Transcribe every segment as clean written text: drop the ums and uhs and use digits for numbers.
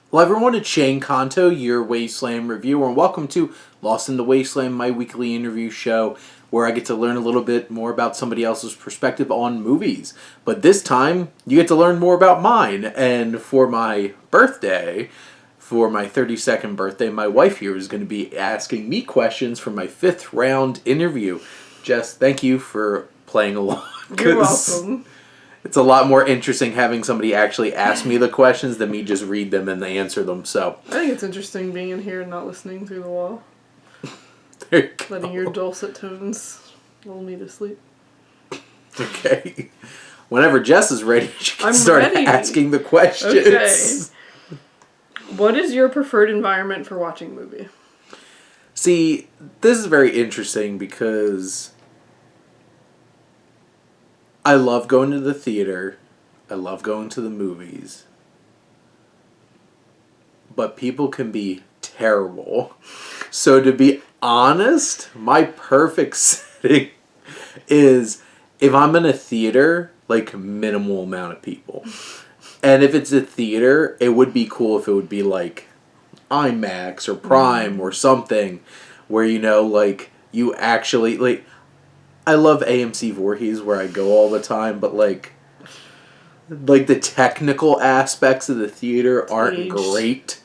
Hello everyone, it's Shane Kanto, your Wasteland Reviewer, and welcome to Lost in the Wasteland, my weekly interview show where I get to learn a little bit more about somebody else's perspective on movies. But this time, you get to learn more about mine, and for my birthday, for my 32nd birthday, my wife here is going to be asking me questions for my 5th round interview. Jess, thank you for playing along. You're welcome. It's a lot more interesting having somebody actually ask me the questions than me just read them and they answer them. So I think it's interesting being in here and not listening through the wall. There you go. Letting your dulcet tones lull me to sleep. Okay. Whenever Jess is ready, she can start ready. asking the questions. Okay. What is your preferred environment for watching a movie? See, this is very interesting because I love going to the theater. I love going to the movies. But people can be terrible. So to be honest, my perfect setting is if I'm in a theater, like minimal amount of people. And if it's a theater, it would be cool if it would be like IMAX or Prime or something where, you know, like you actually, like, I love AMC Voorhees where I go all the time, but like the technical aspects of the theater aren't great,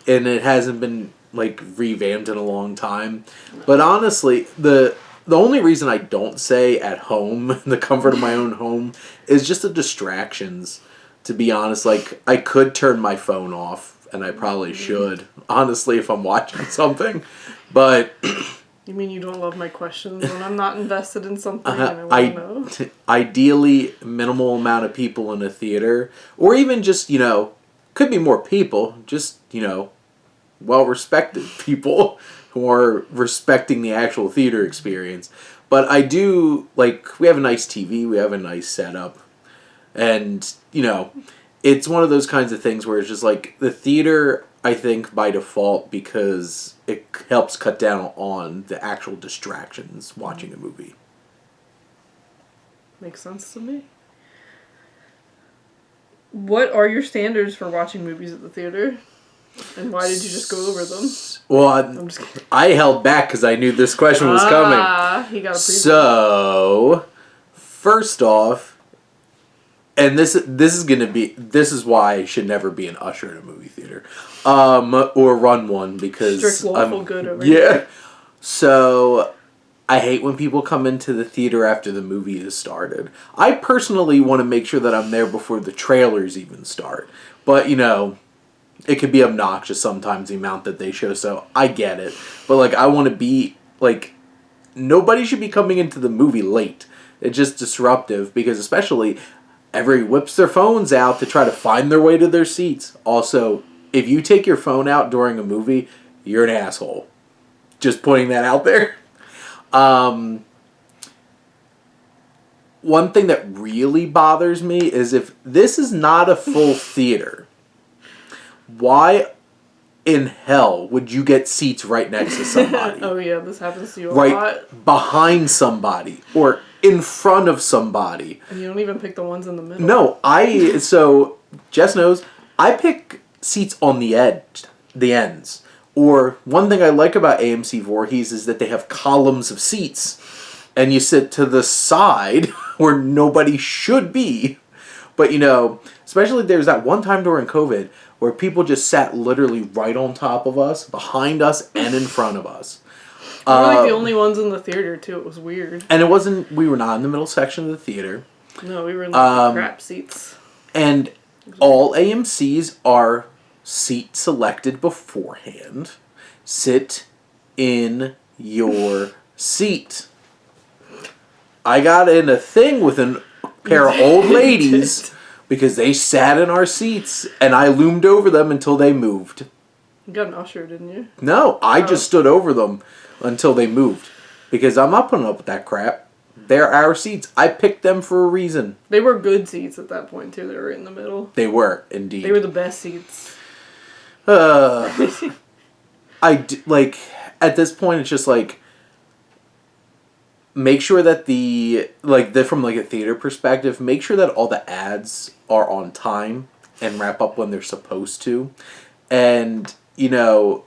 and it hasn't been like revamped in a long time. But honestly, the only reason I don't say at home, in the comfort of my own home, is just the distractions. To be honest, like I could turn my phone off, and I probably should, honestly, if I'm watching something, but. You mean you don't love my questions when I'm not invested in something and I want to know? Ideally, minimal amount of people in a theater. Or even just, you know, could be more people. Just, you know, well-respected people who are respecting the actual theater experience. But I do, like, we have a nice TV. We have a nice setup. And, you know, it's one of those kinds of things where it's just like the theater, I think, by default, because it helps cut down on the actual distractions watching a movie. Makes sense to me. What are your standards for watching movies at the theater? And why did you just go over them? Well, I held back because I knew this question was coming. He got a preview. So, first off, and this is why I should never be an usher in a movie theater, or run one because strict lawful good over here. Yeah. So I hate when people come into the theater after the movie has started. I personally want to make sure that I'm there before the trailers even start. But you know, it can be obnoxious sometimes the amount that they show. So I get it. But like, I want to be like, nobody should be coming into the movie late. It's just disruptive because especially. Everybody whips their phones out to try to find their way to their seats. Also, if you take your phone out during a movie, you're an asshole. Just pointing that out there. One thing that really bothers me is if this is not a full theater, why in hell would you get seats right next to somebody? Oh yeah, this happens to you a lot. Right behind somebody or in front of somebody. And you don't even pick the ones in the middle. No, so Jess knows, I pick seats on the ends. Or one thing I like about AMC Voorhees is that they have columns of seats. And you sit to the side where nobody should be. But you know, especially there's that one time during COVID where people just sat literally right on top of us, behind us, and in front of us. We were like the only ones in the theater too. It was weird. And we were not in the middle section of the theater. No, we were in the crap seats. And all AMCs are seat selected beforehand. Sit in your seat. I got in a thing with a pair of old ladies because they sat in our seats and I loomed over them until they moved. You got an usher, didn't you? No, I just stood over them until they moved. Because I'm not putting up with that crap. They're our seats. I picked them for a reason. They were good seats at that point, too. They were in the middle. They were, indeed. They were the best seats. Like, at this point, it's just like, make sure that from like a theater perspective, make sure that all the ads are on time and wrap up when they're supposed to. and,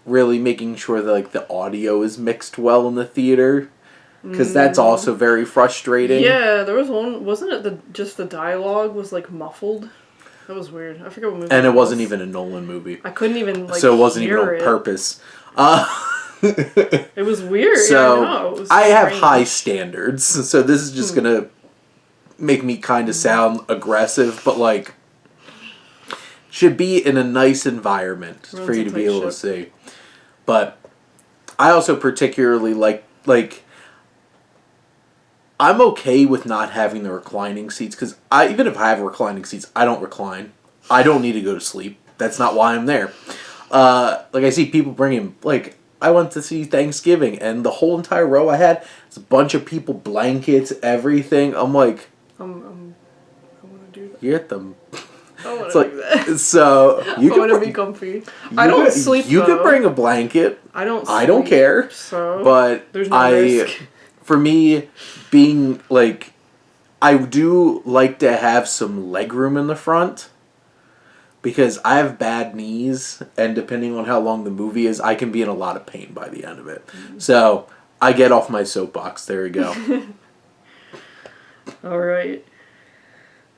really making sure that, like, the audio is mixed well in the theater. Because that's also very frustrating. Yeah, there was one, wasn't it just the dialogue was, like, muffled? That was weird. I forget what movie and it wasn't even a Nolan movie. I couldn't even, like, so it wasn't even hear on purpose. It was weird. So, yeah, I know. It was I have strange. high standards, so this is just gonna make me kind of sound aggressive, but, like, should be in a nice environment for you to be able to see. But I also particularly like, I'm okay with not having the reclining seats, because even if I have reclining seats, I don't recline. I don't need to go to sleep. That's not why I'm there. Like, I see people bringing, like, I went to see Thanksgiving, and the whole entire row I had was a bunch of people, blankets, everything. I'm like, I want to do that. you're at them. I want to do that. So, you I want to be comfy. I don't sleep, You though. could bring a blanket. I don't sleep. I don't care. So, but there's no risk. For me, being, like, I do like to have some leg room in the front, because I have bad knees, and depending on how long the movie is, I can be in a lot of pain by the end of it. So, I get off my soapbox. There we go. All right.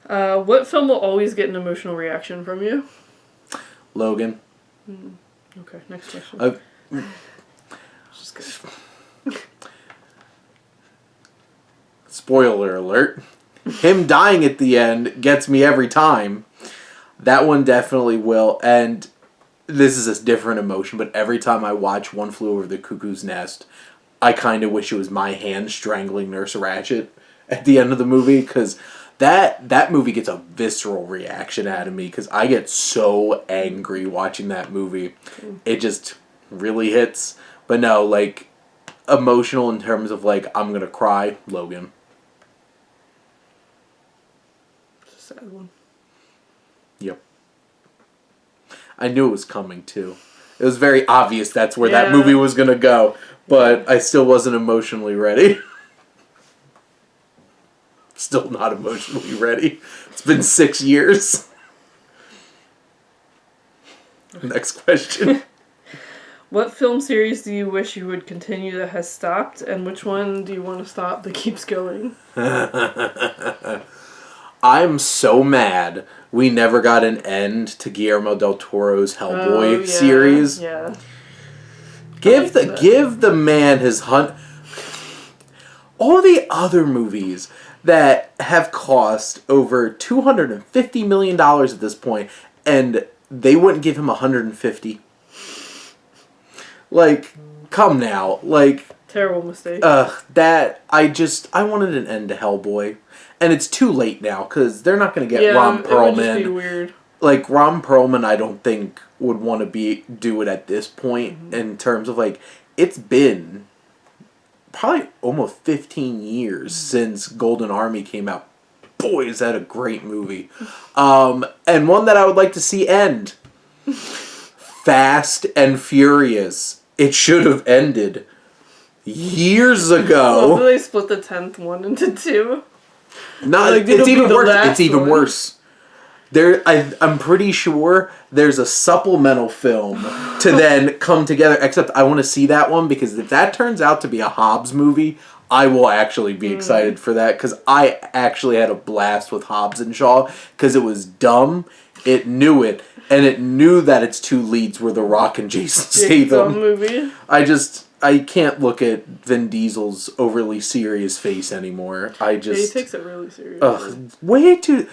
What film will always get an emotional reaction from you? Logan. Okay, next question. Just kidding. Spoiler alert. Him dying at the end gets me every time. That one definitely will. And this is a different emotion, but every time I watch One Flew Over the Cuckoo's Nest, I kind of wish it was my hand strangling Nurse Ratched at the end of the movie, because that movie gets a visceral reaction out of me, because I get so angry watching that movie. It just really hits. But no, like, emotional in terms of, like, I'm gonna cry, Logan. It's a sad one. Yep. I knew it was coming, too. It was very obvious that's where that movie was gonna go, but I still wasn't emotionally ready. Still not emotionally ready. It's been 6 years. Next question. What film series do you wish you would continue that has stopped, and which one do you want to stop that keeps going? I'm so mad we never got an end to Guillermo del Toro's Hellboy series. Yeah. Give the man his hunt. All the other movies that have cost over $250 million at this point, and they wouldn't give him $150. Like, come now. Like, terrible mistake. I wanted an end to Hellboy. And it's too late now, because they're not going to get Ron Perlman. It would just be weird. Like, Ron Perlman, I don't think would want to do it at this point, in terms of, like, it's been probably almost 15 years since Golden Army came out. Boy, is that a great movie. And one that I would like to see end. Fast and Furious. It should have ended years ago. Well, they split the 10th one into 2. No, like, it's even worse. It's even one. worse. I'm pretty sure there's a supplemental film to then come together. Except I want to see that one, because if that turns out to be a Hobbs movie, I will actually be excited for that, because I actually had a blast with Hobbs and Shaw, because it was dumb, it knew it, and it knew that its two leads were The Rock and Jason Statham. Movie. I can't look at Vin Diesel's overly serious face anymore. He takes it really seriously. Way too...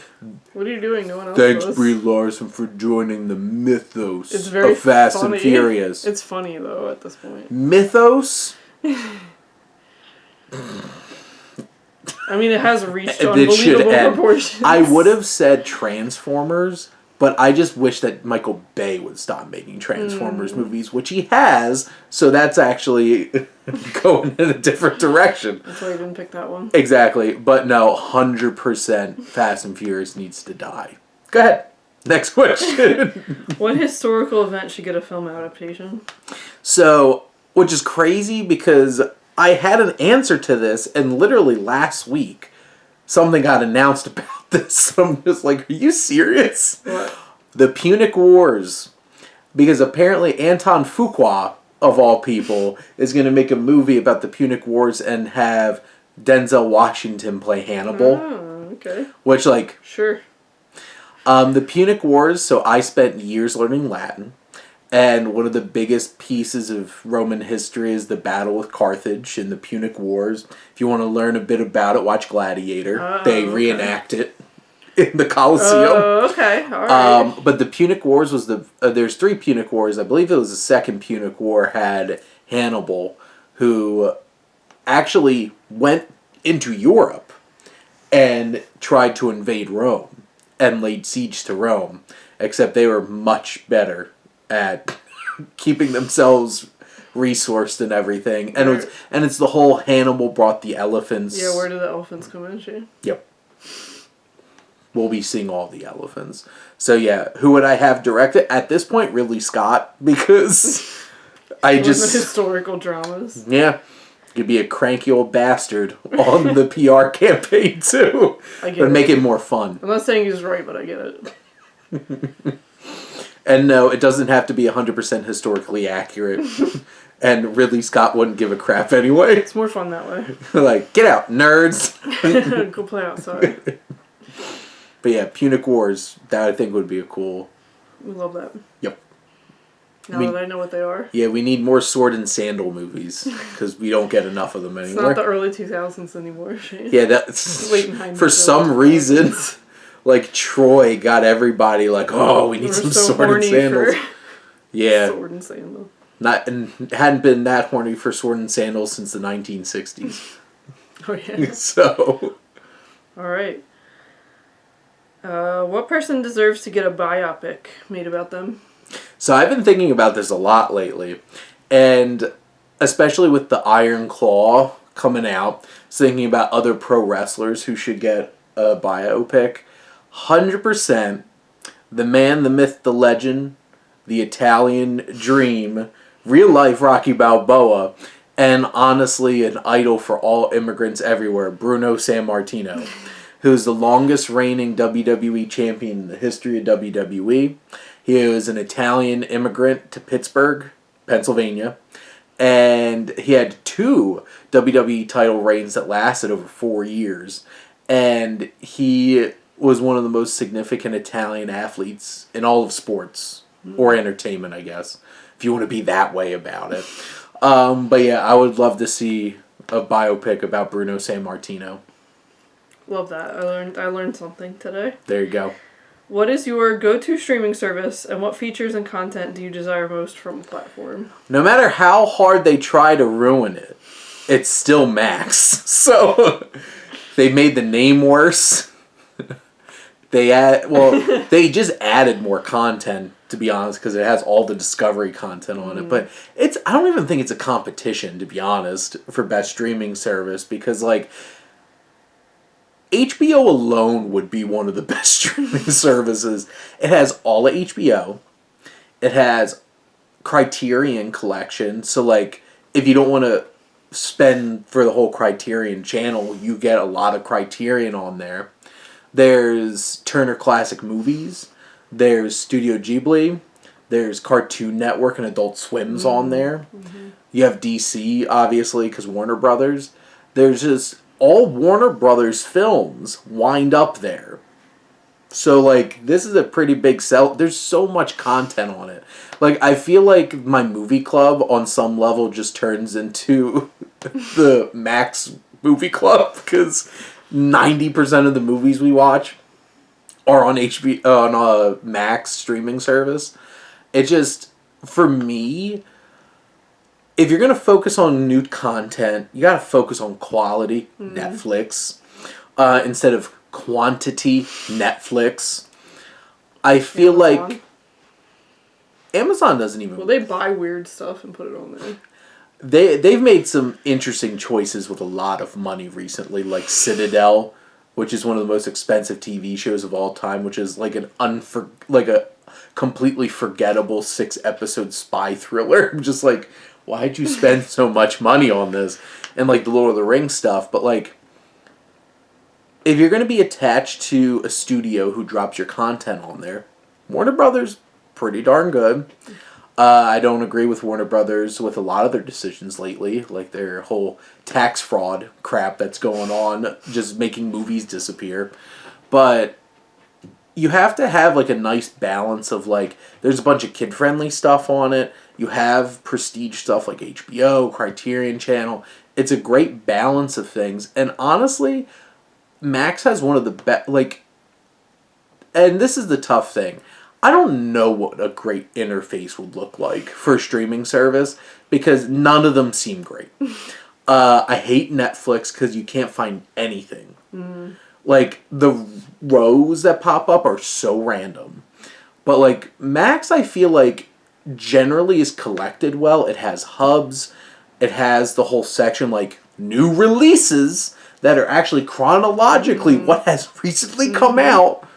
What are you doing? No one else Thanks, does. Brie Larson, for joining the mythos It's very of Fast funny. and Furious. It's funny, though, at this point. Mythos? I mean, it has reached This unbelievable should end. proportions. I would have said Transformers, but I just wish that Michael Bay would stop making Transformers movies, which he has, so that's actually going in a different direction. That's why you didn't pick that one. Exactly, but no, 100% Fast and Furious needs to die. Go ahead. Next question. What historical event should get a film adaptation? So, which is crazy, because I had an answer to this, and literally last week, something got announced about this. I'm just like, are you serious? What? The Punic Wars. because apparently Anton Fuqua, of all people, is going to make a movie about the Punic Wars and have Denzel Washington play Hannibal. Oh, okay. Which, like... Sure. The Punic Wars, so I spent years learning Latin. And one of the biggest pieces of Roman history is the battle with Carthage and the Punic Wars. If you want to learn a bit about it, watch Gladiator. They reenact it in the Colosseum. Oh, okay. All right. But the Punic Wars was there's 3 Punic Wars. I believe it was the second Punic War had Hannibal, who actually went into Europe and tried to invade Rome and laid siege to Rome. Except they were much better at keeping themselves resourced and everything. And it's the whole Hannibal brought the elephants. Yeah, where do the elephants come in, Shane? Yep. We'll be seeing all the elephants. So yeah, who would I have directed? At this point, Ridley Scott, because I just... historical dramas. Yeah. Could be a cranky old bastard on the PR campaign, too. I get but it. make it more fun. I'm not saying he's right, but I get it. And no, it doesn't have to be 100% historically accurate. And Ridley Scott wouldn't give a crap anyway. It's more fun that way. Like, get out, nerds! Go play outside. But yeah, Punic Wars, that I think would be a cool... We love that. Yep. Now that I know what they are. Yeah, we need more sword and sandal movies, because we don't get enough of them anymore. It's not the early 2000s anymore, Shane. Yeah, that's... For some reason... Like, Troy got everybody like, oh, we need some sword and sandals. Yeah. Sword and sandal. And hadn't been that horny for sword and sandals since the 1960s. Oh, yeah. So. Alright. What person deserves to get a biopic made about them? So I've been thinking about this a lot lately. And especially with the Iron Claw coming out, thinking about other pro wrestlers who should get a biopic. 100%, the man, the myth, the legend, the Italian dream, real life Rocky Balboa, and honestly an idol for all immigrants everywhere, Bruno Sammartino, who's the longest reigning WWE champion in the history of WWE. He was an Italian immigrant to Pittsburgh, Pennsylvania, and he had 2 WWE title reigns that lasted over 4 years, and he was one of the most significant Italian athletes in all of sports, or entertainment, I guess, if you want to be that way about it. But yeah, I would love to see a biopic about Bruno Sammartino. Love that. I learned something today. There you go. What is your go-to streaming service, and what features and content do you desire most from a platform? No matter how hard they try to ruin it, it's still Max. So they made the name worse. They just added more content, to be honest, because it has all the Discovery content on it. But I don't even think it's a competition, to be honest, for best streaming service, because like HBO alone would be one of the best streaming services. It has all of HBO. It has Criterion Collection, so like if you don't want to spend for the whole Criterion channel, you get a lot of Criterion on there. There's Turner Classic Movies. There's Studio Ghibli. There's Cartoon Network and Adult Swim's on there. Mm-hmm. You have DC, obviously, because Warner Brothers. There's just all Warner Brothers films wind up there. So, like, this is a pretty big sell. There's so much content on it. Like, I feel like my movie club, on some level, just turns into the Max movie club, because 90% of the movies we watch are on on a Max streaming service. It just, for me, if you're going to focus on new content, you got to focus on quality, Netflix, instead of quantity, Netflix. I feel like Amazon doesn't even... Well, they buy weird stuff and put it on there. They've made some interesting choices with a lot of money recently, like Citadel, which is one of the most expensive TV shows of all time, which is like a completely forgettable 6-episode spy thriller. I'm just like, why'd you spend so much money on this? And like the Lord of the Rings stuff, but like, if you're going to be attached to a studio who drops your content on there, Warner Brothers, pretty darn good. I don't agree with Warner Brothers with a lot of their decisions lately, like their whole tax fraud crap that's going on, just making movies disappear. But you have to have like a nice balance of like, there's a bunch of kid-friendly stuff on it. You have prestige stuff like HBO, Criterion Channel. It's a great balance of things. And honestly, Max has one of the best, like, and this is the tough thing. I don't know what a great interface would look like for a streaming service because none of them seem great. I hate Netflix because you can't find anything. Like, the rows that pop up are so random. But, like, Max, I feel like, generally is collected well. It has hubs. It has the whole section, like, new releases that are actually chronologically what has recently come out.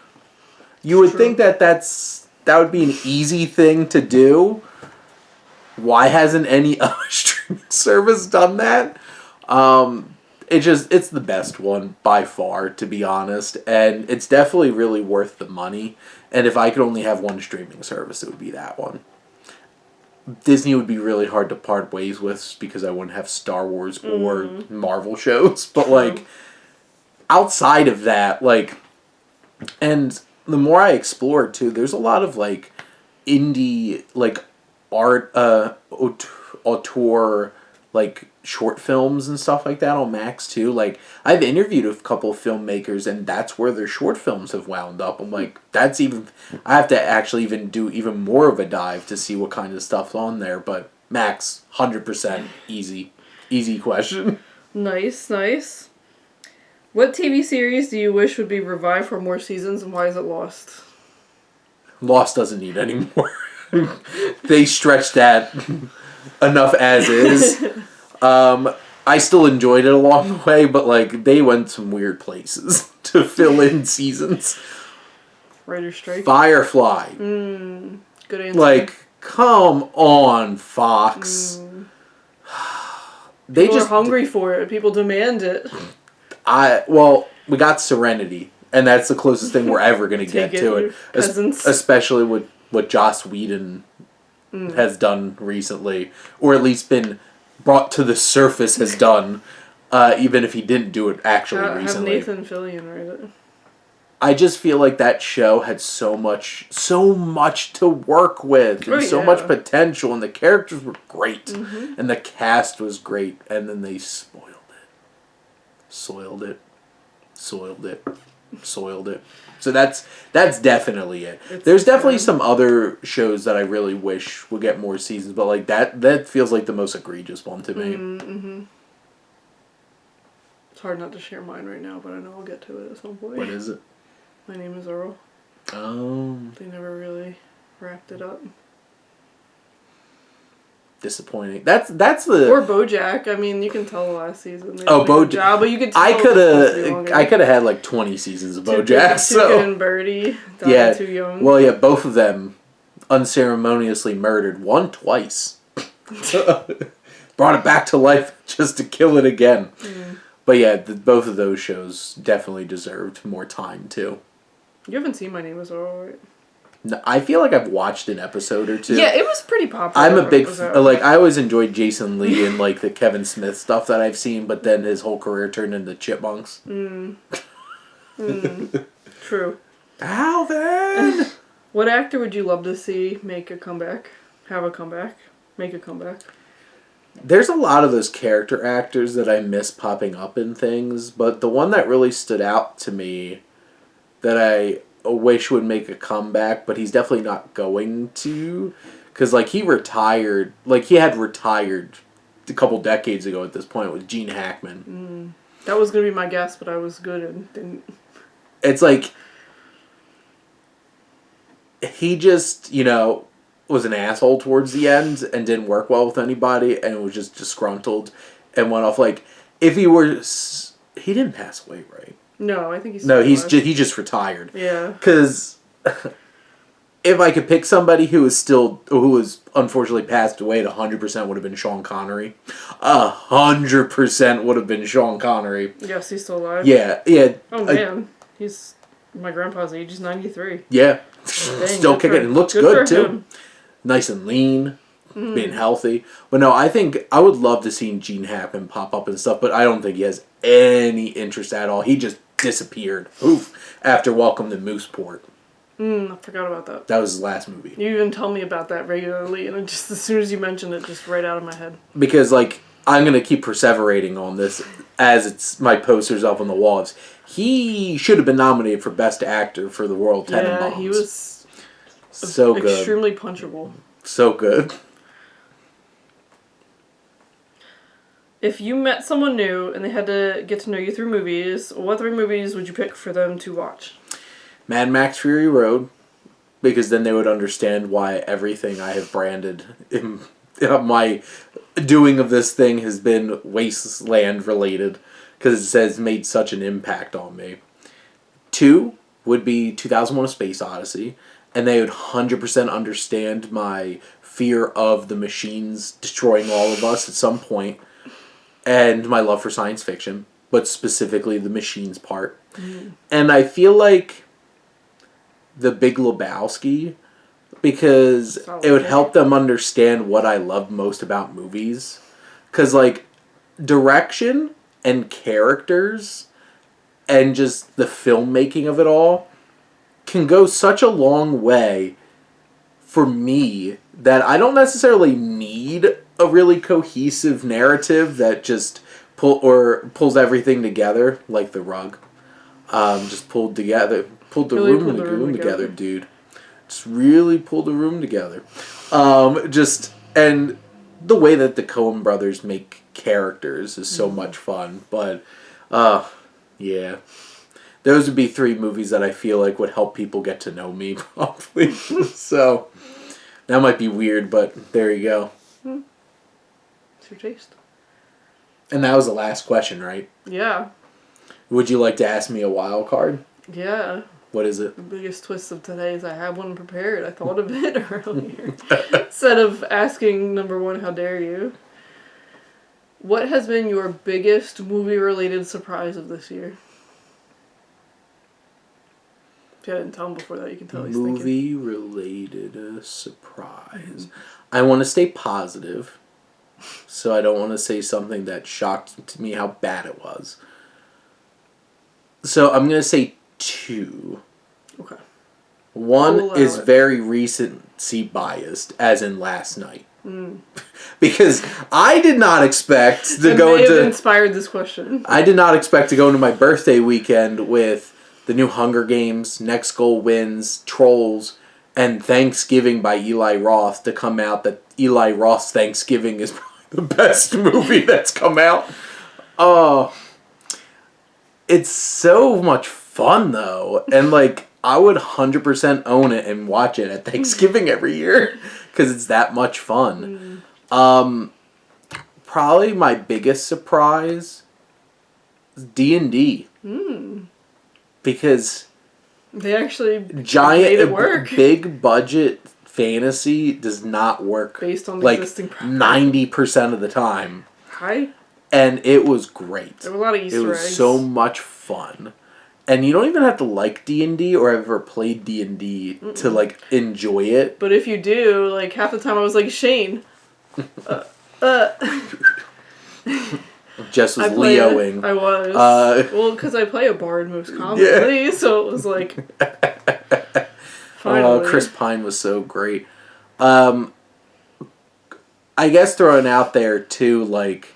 You would think that that would be an easy thing to do. Why hasn't any other streaming service done that? It's the best one by far, to be honest, and it's definitely really worth the money. And if I could only have one streaming service, it would be that one. Disney would be really hard to part ways with because I wouldn't have Star Wars or Marvel shows. But like, outside of that, like, and the more I explore too, there's a lot of like indie like art, auteur like short films and stuff like that on Max too. Like, I've interviewed a couple of filmmakers and that's where their short films have wound up. I'm like, that's even, I have to actually even do even more of a dive to see what kind of stuff's on there. But Max, 100% easy question. Nice. What TV series do you wish would be revived for more seasons, and why is it Lost? Lost doesn't need any more. They stretched that enough as is. I still enjoyed it along the way, but like, they went some weird places to fill in seasons. Writer strike. Firefly. Good answer. Like, come on, Fox. People are hungry for it. People demand it. We got Serenity, and that's the closest thing we're ever going to get to it. Especially with what Joss Whedon has done recently, or at least been brought to the surface has done, even if he didn't do it actually recently. Have Nathan Fillion write it. I just feel like that show had so much to work with, and so much potential, and the characters were great, and the cast was great, and then they soiled it. So that's definitely it. There's definitely some other shows that I really wish would get more seasons, but like that feels like the most egregious one to me. It's hard not to share mine right now, but I know I'll get to it at some point. What is it? My Name is Earl. Oh. They never really wrapped it up. Disappointing. That's the or BoJack. I mean, you can tell the last season. BoJack. But you could tell I could have had like 20 seasons of BoJack. Tuca and Birdie died too young. Well, yeah, both of them unceremoniously murdered. One twice. Brought it back to life just to kill it again. But yeah, both of those shows definitely deserved more time too. You haven't seen My Name is Earl, right? No, I feel like I've watched an episode or two. Yeah, it was pretty popular. I'm a big I always enjoyed Jason Lee and like the Kevin Smith stuff that I've seen, but then his whole career turned into Chipmunks. True. Alvin. What actor would you love to see make a comeback? Make a comeback? There's a lot of those character actors that I miss popping up in things, but the one that really stood out to me that I wish would make a comeback, but he's definitely not going to, because like he retired, like he had retired a couple decades ago at this point, with Gene Hackman. That was gonna be my guess, but I was good and didn't. It's like he just, was an asshole towards the end and didn't work well with anybody and was just disgruntled and went off. Like, if he were, he didn't pass away, right? No, I think he's he just retired. Yeah. Because if I could pick somebody who was unfortunately passed away, it 100% would have been Sean Connery. 100% would have been Sean Connery. Yes, he's still alive. Yeah. Oh man, he's my grandpa's age. He's 93. Yeah. Still kicking. It looks good too. nice and lean, being healthy. But no, I think I would love to see Gene Hackman pop up and stuff, but I don't think he has any interest at all. He just disappeared after Welcome to Mooseport. I forgot about that. That was his last movie. You even tell me about that regularly, and it just as soon as you mention it, just right out of my head. Because, like, I'm going to keep perseverating on this as it's my posters up on the walls. He should have been nominated for Best Actor for The World Tenenbaums. Yeah, he was so good. Extremely punchable. So good. If you met someone new and they had to get to know you through movies, what 3 movies would you pick for them to watch? Mad Max Fury Road, because then they would understand why everything I have branded in my doing of this thing has been Wasteland related, because it says made such an impact on me. 2 would be 2001: A Space Odyssey, and they would 100% understand my fear of the machines destroying all of us at some point, and my love for science fiction, but specifically the machines part. And I feel like The Big Lebowski, because it would help them understand what I love most about movies. Because, like, direction and characters and just the filmmaking of it all can go such a long way for me that I don't necessarily need a really cohesive narrative that just pulls everything together, like The Rug. Just pulled the room and the room together, dude. Just really pulled the room together. And the way that the Coen brothers make characters is so much fun. But, yeah. Those would be 3 movies that I feel like would help people get to know me, probably. So, that might be weird, but there you go. It's your taste. And that was the last question, right? Yeah. Would you like to ask me a wild card? Yeah. What is it? The biggest twist of today is I have one prepared. I thought of it earlier. Instead of asking number 1, how dare you? What has been your biggest movie-related surprise of this year? If I didn't tell him before that, you can tell he's thinking. Movie-related surprise. I want to stay positive, so I don't want to say something that shocked me how bad it was. So I'm going to say 2. Okay. 1 is very recency biased, as in last night. Because I did not expect to go into... may have inspired this question. I did not expect to go into my birthday weekend with the new Hunger Games, Next Goal Wins, Trolls, and Thanksgiving by Eli Roth to come out that Eli Roth's Thanksgiving is probably the best movie that's come out. Oh... It's so much fun, though. And, like, I would 100% own it and watch it at Thanksgiving every year. Because it's that much fun. Probably my biggest surprise is D&D. Because... They actually made it work. Big budget fantasy does not work. Based on the existing product. 90% of the time. Hi. And it was great. There were a lot of Easter eggs. It was so much fun. And you don't even have to like D&D or ever played D&D to, like, enjoy it. But if you do, like, half the time I was like, Shane. Jess was Leoing. I was. Well, because I play a bard most commonly, so it was like... finally. Chris Pine was so great. I guess throwing out there, too, like...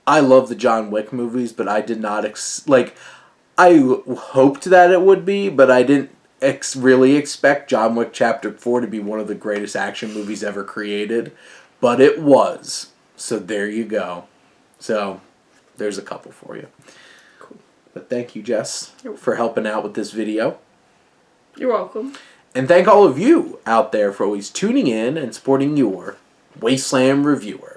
I love the John Wick movies, but I did not... I hoped that it would be, but I didn't really expect John Wick Chapter 4 to be one of the greatest action movies ever created. But it was. So there you go. So, there's a couple for you. Cool. But thank you, Jess, for helping out with this video. You're welcome. And thank all of you out there for always tuning in and supporting your Wasteland Reviewer.